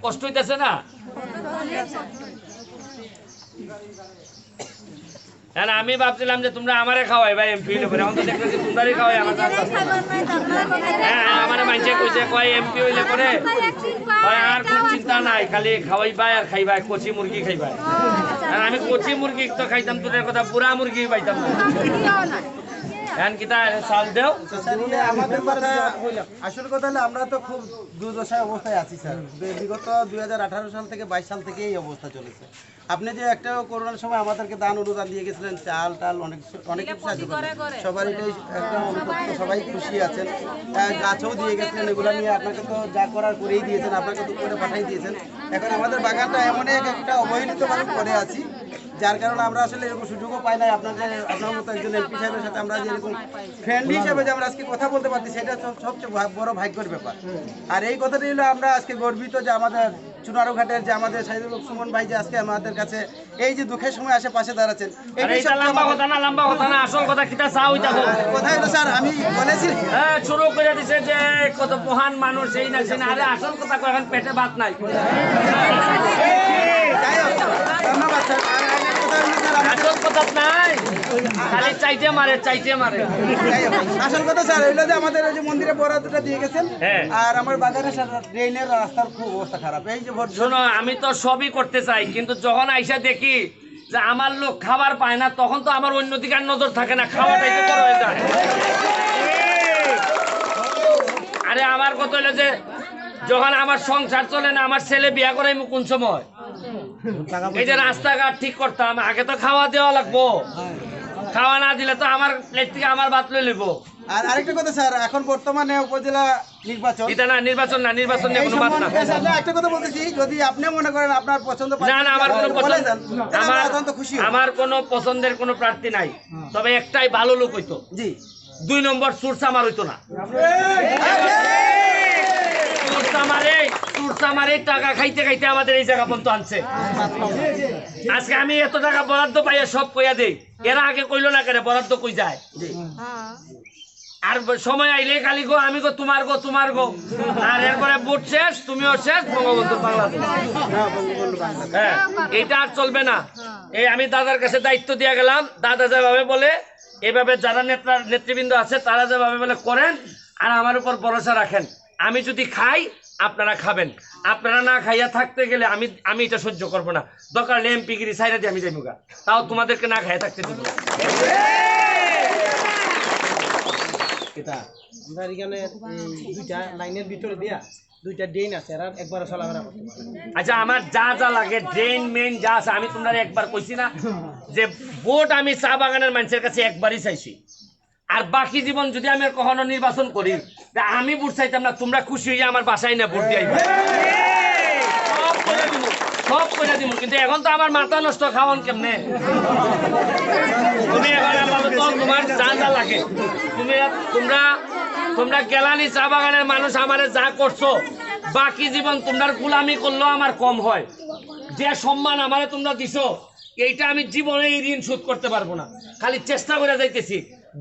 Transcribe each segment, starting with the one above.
কষ্ট হইতেছে না? হ্যাঁ, আমি ভাবছিলাম যে তোমরা আমারে খাওয়াই ভাই এমপি হইলে পরে, এখন তো দেখতেছি তোমরাই খাওয়াই আমার। হ্যাঁ, আমার মানুষে কইছে কয় এমপি হইলে পরে আর কোন চিন্তা নাই, খালি খাওয়াইবাই আর খাইবাই, কচি মুরগি খাইবাই। আর আমি কচি মুরগি তো খাইতাম, তোদের কথা বুড়া মুরগি পাইতাম না। আসল কথা হলো আমরা তো খুব দুর্দশায় অবস্থায় আছি স্যার। বিগত 2018 সাল থেকে 22 সাল থেকে এই অবস্থা চলেছে। আপনি যে একটা করোনার সময় আমাদেরকে দান অনুদান দিয়ে গেছিলেন, চাল টাল অনেক কিছু সাহায্য করেন, সবার এটাই একটা অনুভূতি, সবাই খুশি আছেন। গাছও দিয়ে গেছিলেন, এগুলো নিয়ে আপনাকে তো যা করার করেই দিয়েছেন, আপনাকে তো করে পাঠাই দিয়েছেন। এখন আমাদের বাগানটা এমন একটা অবহেলিতভাবে পড়ে আছি, যার কারণে আমরা আসলে এরকম সুযোগও পাই নাই। আপনার মতো একজন এমপি সাহেবের সাথে আমরা যেরকম ফ্রেন্ড হিসেবে যে আমরা আজকে কথা বলতে পারছি, সেটা সবচেয়ে বড় ভাগ্যের ব্যাপার। আর এই কথাটাই হলো আমরা আজকে গর্বিত যে আমাদের চুনারুঘাটের যে আমাদের সাইদুল সুমন ভাই যে আজকে আমাদের কাছে এই যে দুঃখের সময় আসে পাশে দাঁড়াচ্ছেন। লম্বা কথা না, আসল কথা কিটা চা হইতা কোথায় তো স্যার আমি বলেছি শুরু করে দিছে যে কত মহান মানুষ এই না সেই না। আরে আসল কথা এখন পেটে ভাত নাই। ধন্যবাদ স্যার। আসল কথা নাই, খালি চাইতে মারে। আসল কথা স্যার হইলো যে আমাদের ওই যে মন্দিরে বরাদ্দটা দিয়ে গেছেন, আর আমার বাগানের ড্রেনের রাস্তার খুব অবস্থা খারাপ। এই যে শোনো, আমি তো সবই করতে চাই, কিন্তু যখন আইসা দেখি যে আমার লোক খাবার পায় না, তখন তো আমার অন্যদিকে আর নজর থাকে না, খাওয়াটাই তো বড় হয়ে যায়। আরে আমার কথা হইলো যে যখন আমার সংসার চলে না, আমার ছেলে বিয়া করে কোন সময় এই যে রাস্তাঘাট ঠিক করতাম, আগে তো খাওয়া দেওয়া লাগবো। খাওয়া না দিলে তো আমার প্লেট থেকে আমার ভাত লই লইব। আর আরেকটা কথা স্যার, এখন বর্তমানে উপজেলা নির্বাচন, এটা না নির্বাচন নিয়ে কোনো বাত না। একটা কথা বলতেছি, যদি আপনি মনে করেন আপনার পছন্দ, না আমার কোনো পছন্দ, আমার কোনো খুশি। পছন্দের কোনো প্রার্থী নাই, তবে একটাই ভালো লোক হইতো। জি, 2 নম্বর সুরসামার হইতো না। সুরসামারে টাকা খাইতে খাইতে আমাদের এই জায়গা পর্যন্ত আনছে। আজকে আমি এত টাকা বরাদ্দ পাইয়া সব কইয়া দেই, এরা আগে কইলো না কেন বরাদ্দ কই যায়। আর সময় আইলে খালি গো আমি গো তোমার গো, আর এরপরে ভোট শেষ, তুমিও শেষ, বঙ্গবন্ধু বাংলাদেশ। হ্যাঁ, এটা আর চলবে না। এই আমি দাদার কাছে দায়িত্ব দিয়ে গেলাম, দাদা যেভাবে বলে এভাবে যারা নেতৃবৃন্দ আছে তারা যেভাবে বলে করেন, আর আমার উপর ভরসা রাখেন। আমি যদি খাই আপনারা খাবেন, আপনারা না খাইয়া থাকতে গেলে আমি এটা সহ্য করবো না। দরকার এমপি গিরি সাইডে দিয়ে আমি যাইব, তাও তোমাদেরকে না খাইয়া থাকতে দেবো। আমরা এখানে দুইটা লাইনের ভিতরে দিয়া দুইটা ড্রেন আছে, আর একবার চলাফেরা করতে পারে। আচ্ছা, আমার যা লাগে ড্রেন মেন যা আছে, আমি তোমরা একবার কইছি না যে ভোট আমি চা বাগানের মানুষের কাছে একবারই চাইছি। আর বাকি জীবন যদি আমি কখনো নির্বাচন করি, আমি ভোট চাইতাম না, তোমরা খুশি হইয়া আমার বাসায় না ভোট দিয়ে সব করে দিব। কিন্তু এখন তো আমার মাথা নষ্ট, খাওয়ান কেমনে? তুমি এখন আপাতত তোমার যা লাগে তোমরা গেলানি চা বাগানের মানুষ আমারে যা করছো, বাকি জীবন তোমরা গোলামি করলেও আমার কম হয়। যে সম্মান আমারে তোমরা দিছো, এইটা আমি জীবনে এই ঋণ শোধ করতে পারবো না। খালি চেষ্টা করে যাইতেছি,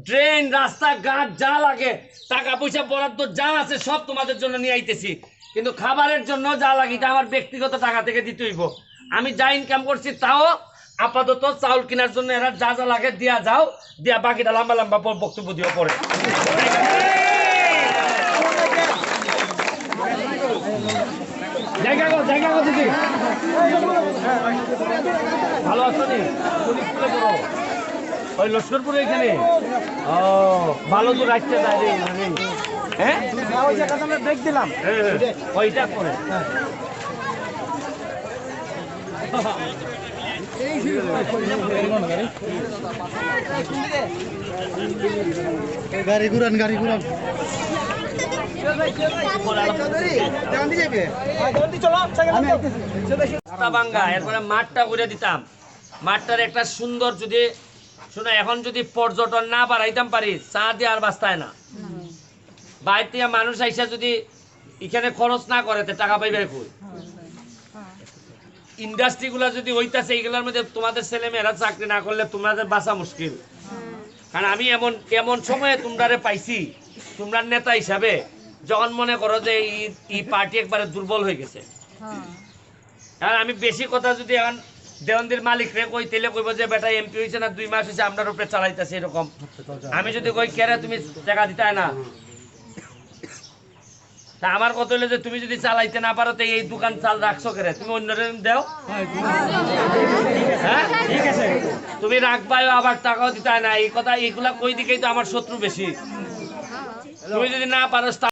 ড্রেন রাস্তাঘাট যা লাগে, টাকা পয়সা বরাদ্দ যা আছে সব তোমাদের জন্য নিয়ে আইতেছি। কিন্তু খাবারের জন্য যা লাগে এটা আমার ব্যক্তিগত টাকা থেকে দিতে হইব। আমি যা ইনকাম করছি তাও আপাতত চাউল কেনার জন্য এরা যা লাগে দিয়া যাও, দিয়া বাকিটা লম্বা বক্তব্য দিয়ে পড়ে। ভালো আছো নি? ওই লস্করপুরে এখানে ভালো তো রাখতে যায় রে। হ্যাঁ, দেখ দিলাম ওইটা করে গাড়ি ঘুরান এরপরে মাঠটা করে দিতাম। মাঠটার একটা সুন্দর যদি শোনা, এখন যদি পর্যটন না বাড়াইতাম পারি, চা দিয়ে আর বাঁচতায় না। বাইরে থেকে মানুষ আইসা যদি এখানে খরচ না করে টাকা পাইবে কই? ইন্ডাস্ট্রি গুলা যদি হইতাছে, এইগুলোর মধ্যে তোমাদের ছেলে মেয়েরা চাকরি না করলে তোমাদের বাঁচা মুশকিল। কারণ আমি এমন সময়ে তোমরা পাইছি, তোমরা নেতা হিসাবে, যখন মনে করো যে এই পার্টি একবারে দুর্বল হয়ে গেছে, আর আমি বেশি কথা যদি এখন দেওয়ানদের মালিক রে কই তেলে কইব যে বেটা এমপি হয়েছে না 2 মাস হয়েছে আপনার উপরে চালাইতেছে এরকম আমি যদি কই কেরে তুমি টাকা দিতে না তা আমার কথা হলো যে তুমি যদি চালাইতে না পারো তো এই দোকান চাল রাখছো কেরে তুমি অন্যরে দাও হ্যাঁ ঠিক আছে তুমি রাখবাও আবার টাকাও দিতে না এই কথা এইগুলা কই দিকেই তো আমার শত্রু বেশি তুমি যদি না পারো